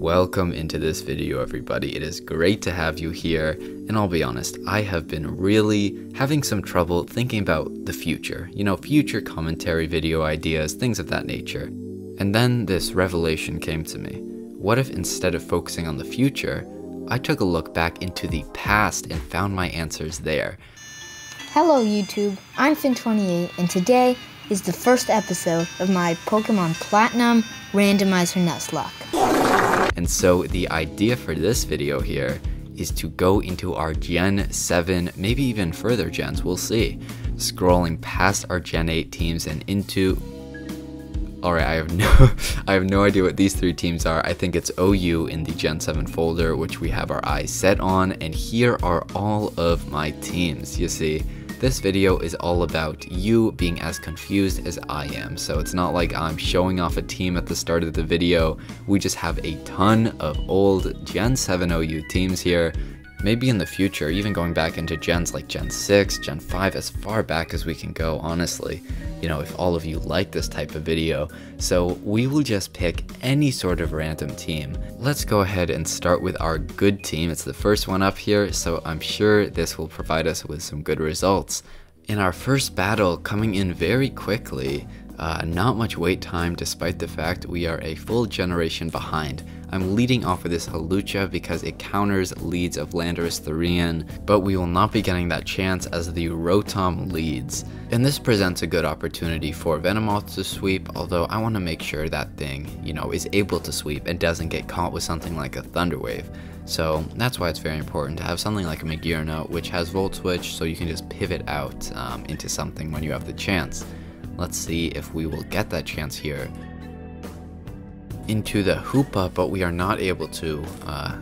Welcome into this video, everybody. It is great to have you here, and I'll be honest, I have been really having some trouble thinking about the future. Future commentary video ideas, things of that nature. And then this revelation came to me. What if instead of focusing on the future, I took a look back into the past and found my answers there? Hello YouTube, I'm Finn28, and today is the first episode of my Pokemon Platinum Randomizer Nuzlocke. And so the idea for this video here is to go into our Gen 7, maybe even further gens, we'll see. Scrolling past our Gen 8 teams and into... Alright, I have no idea what these three teams are. I think it's OU in the Gen 7 folder, which we have our eyes set on, and here are all of my teams. You see, this video is all about you being as confused as I am, so it's not like I'm showing off a team at the start of the video. We just have a ton of old Gen 7 OU teams here. Maybe in the future, even going back into gens like Gen 6, Gen 5, as far back as we can go, honestly. If all of you like this type of video. So we will just pick any sort of random team. Let's go ahead and start with our good team. It's the first one up here, so I'm sure this will provide us with some good results. In our first battle, coming in very quickly, not much wait time despite the fact we are a full generation behind. I'm leading off with this Hawlucha because it counters leads of Landorus Therian, but we will not be getting that chance as the Rotom leads. And this presents a good opportunity for Venomoth to sweep, although I want to make sure that thing, is able to sweep and doesn't get caught with something like a Thunder Wave. So that's why it's very important to have something like a Magearna, which has Volt Switch, so you can just pivot out into something when you have the chance. Let's see if we will get that chance here. Into the Hoopa, but we are not able to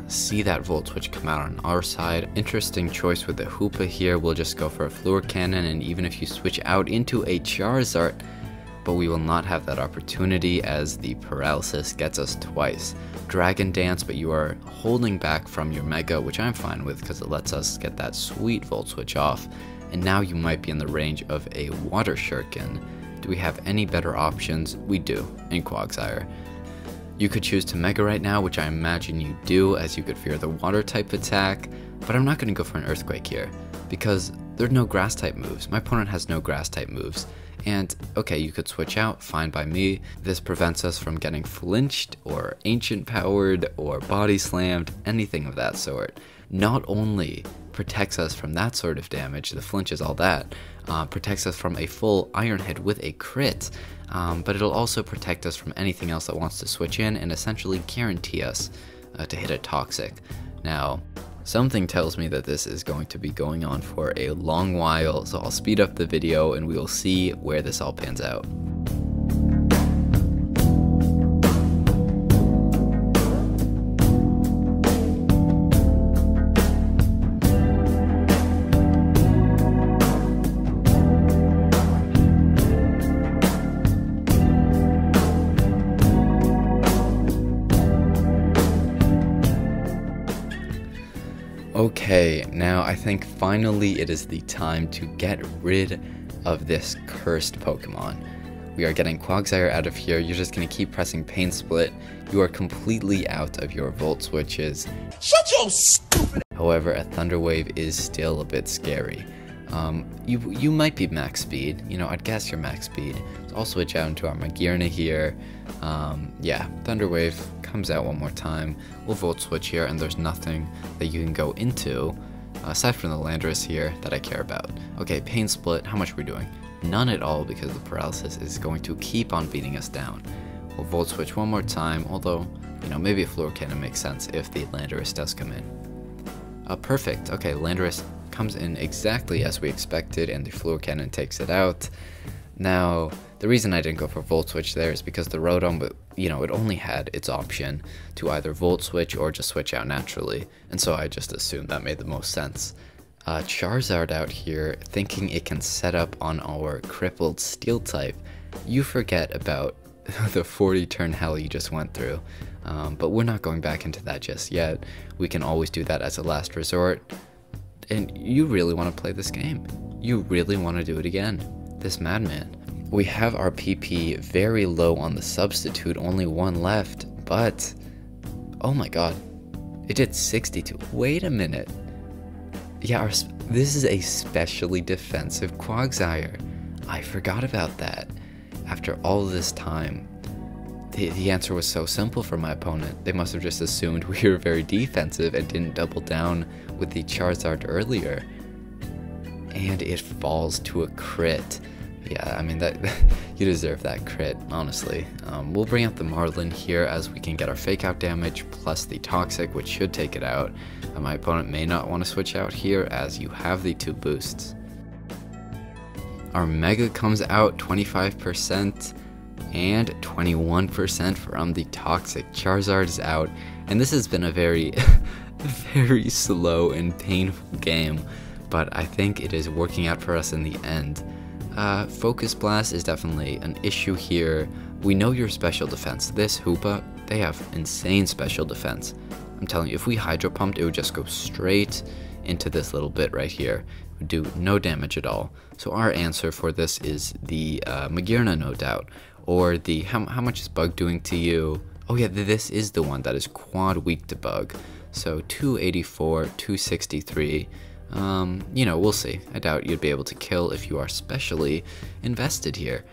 see that Volt Switch come out on our side. Interesting choice with the Hoopa here. We'll just go for a Fluor Cannon, and even if you switch out into a Charizard, but we will not have that opportunity as the Paralysis gets us twice. Dragon Dance, but you are holding back from your Mega, which I'm fine with because it lets us get that sweet Volt Switch off. And now you might be in the range of a Water Shuriken. Do we have any better options? We do, in Quagsire. You could choose to Mega right now, which I imagine you do, as you could fear the Water type attack, but I'm not going to go for an Earthquake here, because there are no Grass type moves. My opponent has no Grass type moves, and okay, you could switch out, fine by me. This prevents us from getting flinched, or Ancient Powered, or Body Slammed, anything of that sort. Not only protects us from that sort of damage, the flinches, all that, protects us from a full Iron Head with a crit, but it'll also protect us from anything else that wants to switch in and essentially guarantee us to hit a Toxic. Now, something tells me that this is going to be going on for a long while, so I'll speed up the video and we will see where this all pans out. Okay, now I think finally it is the time to get rid of this cursed Pokemon. We are getting Quagsire out of here. You're just going to keep pressing Pain Split. You are completely out of your Volt Switches. Shut your stupid... However, a Thunder Wave is still a bit scary. You might be max speed. I'd guess you're max speed. So I'll switch out into our Magearna here. Yeah, Thunder Wave comes out one more time. We'll Volt Switch here, and there's nothing that you can go into, aside from the Landorus here, that I care about. Okay, Pain Split, how much are we doing? None at all, because the Paralysis is going to keep on beating us down. We'll Volt Switch one more time, although, maybe a Fluor Cannon makes sense if the Landorus does come in. Perfect. Okay, Landorus comes in exactly as we expected, and the Fluor Cannon takes it out. Now, the reason I didn't go for Volt Switch there is because the Rotom, it only had its option to either Volt Switch or just switch out naturally, and so I just assumed that made the most sense. Charizard out here, thinking it can set up on our crippled Steel type. You forget about the 40 turn hell you just went through, but we're not going back into that just yet. We can always do that as a last resort. And you really want to play this game. You really want to do it again. This madman. We have our PP very low on the substitute, only one left, but Oh my god. It did 62. Wait a minute. Yeah, this is a specially defensive Quagsire. I forgot about that. After all this time, the answer was so simple for my opponent. They must have just assumed we were very defensive and didn't double down with the Charizard earlier. And it falls to a crit. Yeah, I mean, that you deserve that crit, honestly. We'll bring out the Marlin here as we can get our fake out damage plus the Toxic, which should take it out. My opponent may not want to switch out here as you have the 2 boosts. Our Mega comes out 25% and 21% from the Toxic. Charizard is out, and this has been a very, very slow and painful game, but I think it is working out for us in the end. Focus Blast is definitely an issue here. We know your special defense. This Hoopa, they have insane special defense. I'm telling you, if we Hydro Pumped, it would just go straight into this little bit right here. It would do no damage at all. So our answer for this is the Magearna, no doubt. Or the, how much is Bug doing to you? Oh yeah, this is the one that is quad weak to Bug. So 284, 263. You know, we'll see. I doubt you'd be able to kill if you are specially invested here.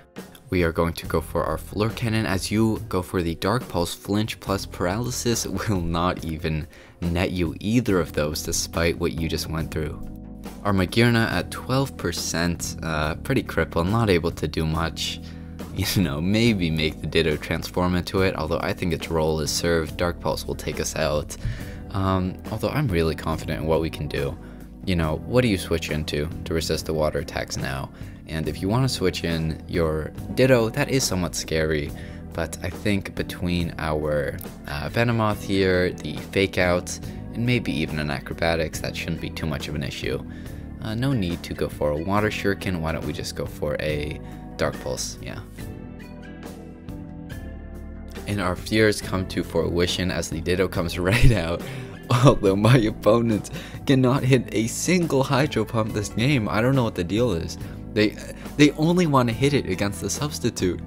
We are going to go for our Fleur Cannon as you go for the Dark Pulse. Flinch plus Paralysis will not even net you either of those despite what you just went through. Our Magearna at 12%, pretty crippled, not able to do much. You know, maybe make the Ditto transform into it, although I think its role is served. Dark Pulse will take us out. Although I'm really confident in what we can do. You know, what do you switch into to resist the water attacks now? And if you want to switch in your Ditto, that is somewhat scary, but I think between our Venomoth here, the Fake Out, and maybe even an Acrobatics, that shouldn't be too much of an issue. No need to go for a Water Shuriken, why don't we just go for a Dark Pulse, yeah. And our fears come to fruition as the Ditto comes right out. Although my opponents cannot hit a single Hydro Pump this game. I don't know what the deal is. They only want to hit it against the substitute.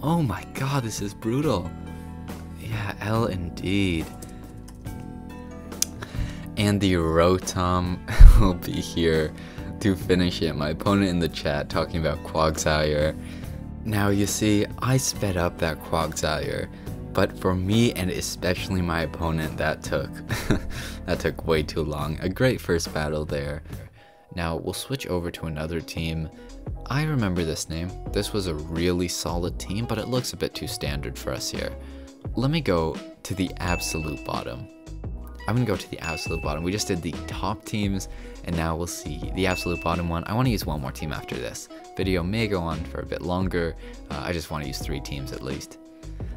Oh my god, this is brutal. Yeah, L indeed. And the Rotom will be here to finish it. My opponent in the chat talking about Quagsire. Now you see, I sped up that Quagsire. But for me, and especially my opponent, that took way too long. A great first battle there. Now we'll switch over to another team. I remember this name. This was a really solid team, but it looks a bit too standard for us here. Let me go to the absolute bottom. I'm gonna go to the absolute bottom. We just did the top teams, and now we'll see the absolute bottom one. I want to use one more team after this. Video may go on for a bit longer. I just want to use 3 teams at least.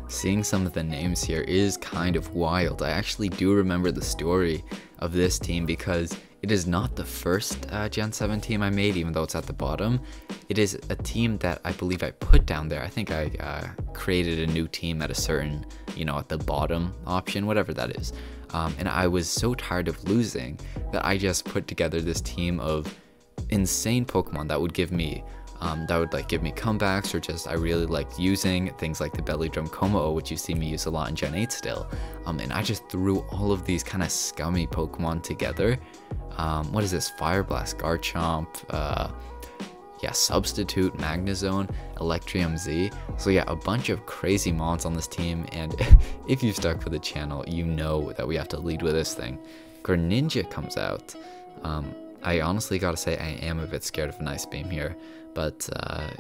Seeing some of the names here is kind of wild. I actually do remember the story of this team because it is not the first Gen 7 team I made, even though it's at the bottom. It is a team that I believe I put down there. I think I created a new team at a certain, you know, at the bottom option, whatever that is. And I was so tired of losing that I just put together this team of insane Pokemon that would give me give me comebacks, or just I really liked using things like the Belly Drum Como-O, which you see me use a lot in Gen 8 still. And I just threw all of these kind of scummy Pokemon together. What is this? Fire Blast, Garchomp, yeah, Substitute, Magnezone, Electrium Z. So yeah, a bunch of crazy mons on this team, and if you've stuck with the channel, you know that we have to lead with this thing. Greninja comes out. I honestly gotta say I am a bit scared of an Ice Beam here, but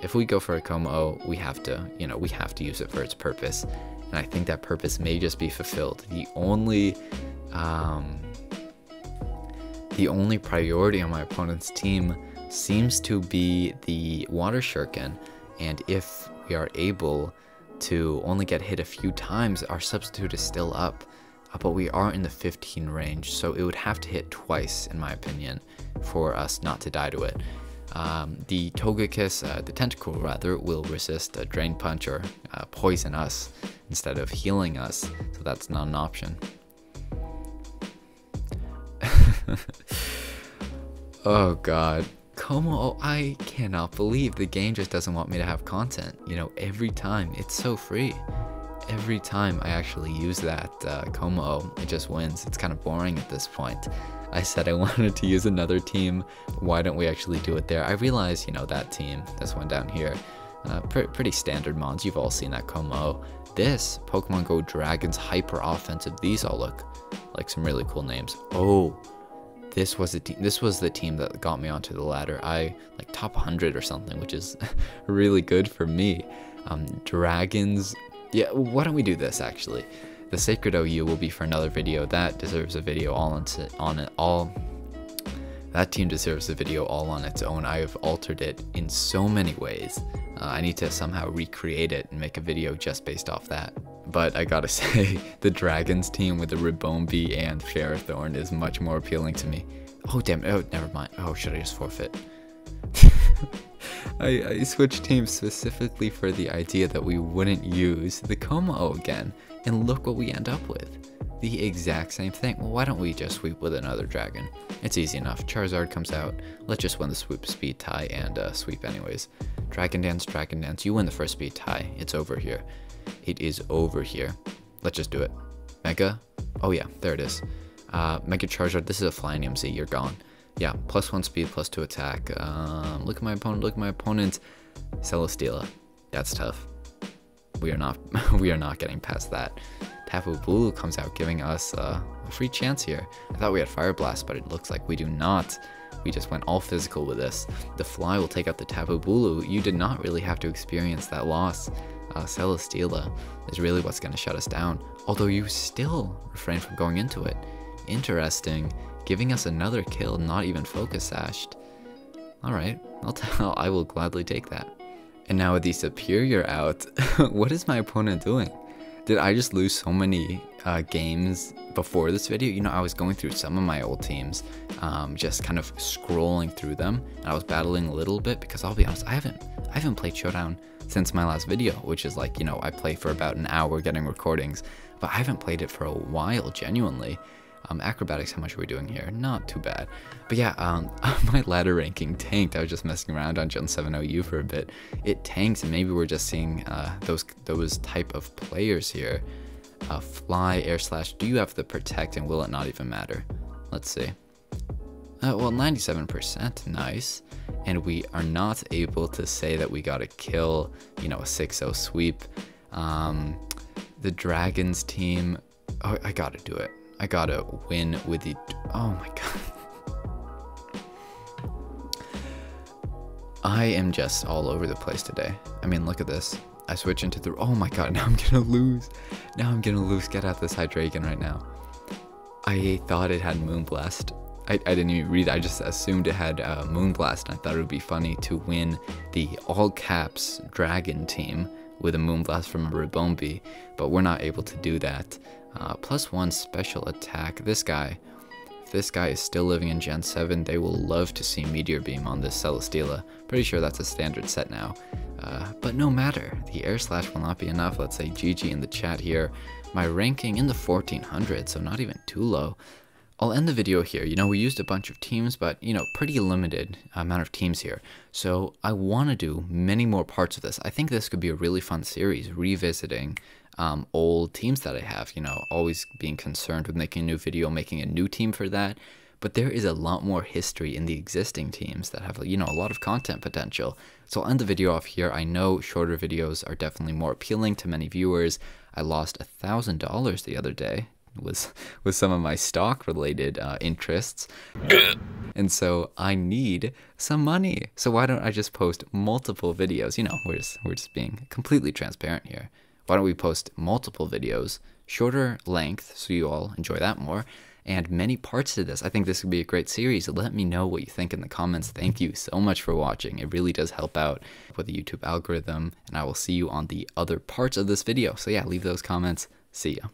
if we go for a Como-O, we have to, you know, we have to use it for its purpose, and I think that purpose may just be fulfilled. The only priority on my opponent's team seems to be the Water Shuriken, and if we are able to only get hit a few times, our substitute is still up. But we are in the 15 range, so it would have to hit twice, in my opinion, for us not to die to it. The Togekiss, the Tentacle rather, will resist a Drain Punch or poison us instead of healing us, so that's not an option. Oh god. Como-O, I cannot believe the game just doesn't want me to have content, you know, every time. It's so free. every time I actually use that Como, it just wins. It's kind of boring at this point. I said I wanted to use another team. Why don't we actually do it there? I realize, you know, that team, this one down here, pretty standard mods. You've all seen that Como. This Pokemon Go Dragons Hyper Offensive, these all look like some really cool names. Oh, this was the team that got me onto the ladder. I like top 100 or something, which is really good for me. Dragons. Yeah, why don't we do this actually? The Sacred OU will be for another video. That deserves a video that team deserves a video all on its own. I have altered it in so many ways. I need to somehow recreate it and make a video just based off that. But I gotta say, the Dragons team with the Ribombee and Ferrothorn is much more appealing to me. Oh damn, oh never mind. Oh, should I just forfeit? I switched teams specifically for the idea that we wouldn't use the Como again. And look what we end up with. The exact same thing. Well, why don't we just sweep with another dragon? It's easy enough. Charizard comes out. Let's just win the swoop speed tie and sweep anyways. Dragon Dance, Dragon Dance. You win the first speed tie. It's over here. It is over here. Let's just do it. Mega. Oh yeah, there it is. Mega Charizard. This is a Flying MZ. You're gone. Yeah, +1 speed, +2 attack. Look at my opponent. Look at my opponent. Celesteela. That's tough. We are not getting past that. Tapu Bulu comes out, giving us a free chance here. I thought we had Fire Blast, but it looks like we do not. We just went all physical with this. The Fly will take out the Tapu Bulu. You did not really have to experience that loss. Celesteela is really what's going to shut us down. Although you still refrain from going into it. Interesting. Giving us another kill, not even focus sashed. Alright, I will gladly take that. And now with the Superior out, what is my opponent doing? Did I just lose so many games before this video? You know, I was going through some of my old teams, just kind of scrolling through them, and I was battling a little bit because I'll be honest, I haven't played Showdown since my last video, which is like, you know, I play for about an hour getting recordings, but I haven't played it for a while, genuinely. Acrobatics, how much are we doing here? Not too bad. But yeah, my ladder ranking tanked. I was just messing around on Gen 7 OU for a bit. It tanked, and maybe we're just seeing those type of players here. Fly, Air Slash. Do you have the Protect, and will it not even matter? Let's see. Well, 97%, nice. And we are not able to say that we got a kill, you know, a 6-0 sweep. The Dragons team, oh, I gotta do it. I gotta win with the, oh my god. I am just all over the place today. I mean, look at this. I switch into the, oh my god, now I'm gonna lose. Now I'm gonna lose. Get out this Hydreigon right now. I thought it had Moonblast. I didn't even read it. I just assumed it had Moonblast, and I thought it would be funny to win the all caps Dragon team with a Moonblast from a Ribombee, but we're not able to do that. +1 special attack. This guy, if this guy is still living in Gen 7, they will love to see Meteor Beam on this Celesteela. Pretty sure that's a standard set now. But no matter, the Air Slash will not be enough. Let's say GG in the chat here. My ranking in the 1400, so not even too low. I'll end the video here. You know, we used a bunch of teams, but, you know, pretty limited amount of teams here. So I want to do many more parts of this. I think this could be a really fun series, revisiting old teams that I have, you know, always being concerned with making a new video, making a new team for that. But there is a lot more history in the existing teams that have, you know, a lot of content potential. So I'll end the video off here. I know shorter videos are definitely more appealing to many viewers. I lost $1,000 the other day with some of my stock related interests. And so I need some money. So why don't I just post multiple videos? You know, we're just being completely transparent here. Why don't we post multiple videos, shorter length, so you all enjoy that more, and many parts to this. I think this would be a great series. Let me know what you think in the comments. Thank you so much for watching. It really does help out with the YouTube algorithm, and I will see you on the other parts of this video. So yeah, leave those comments. See ya.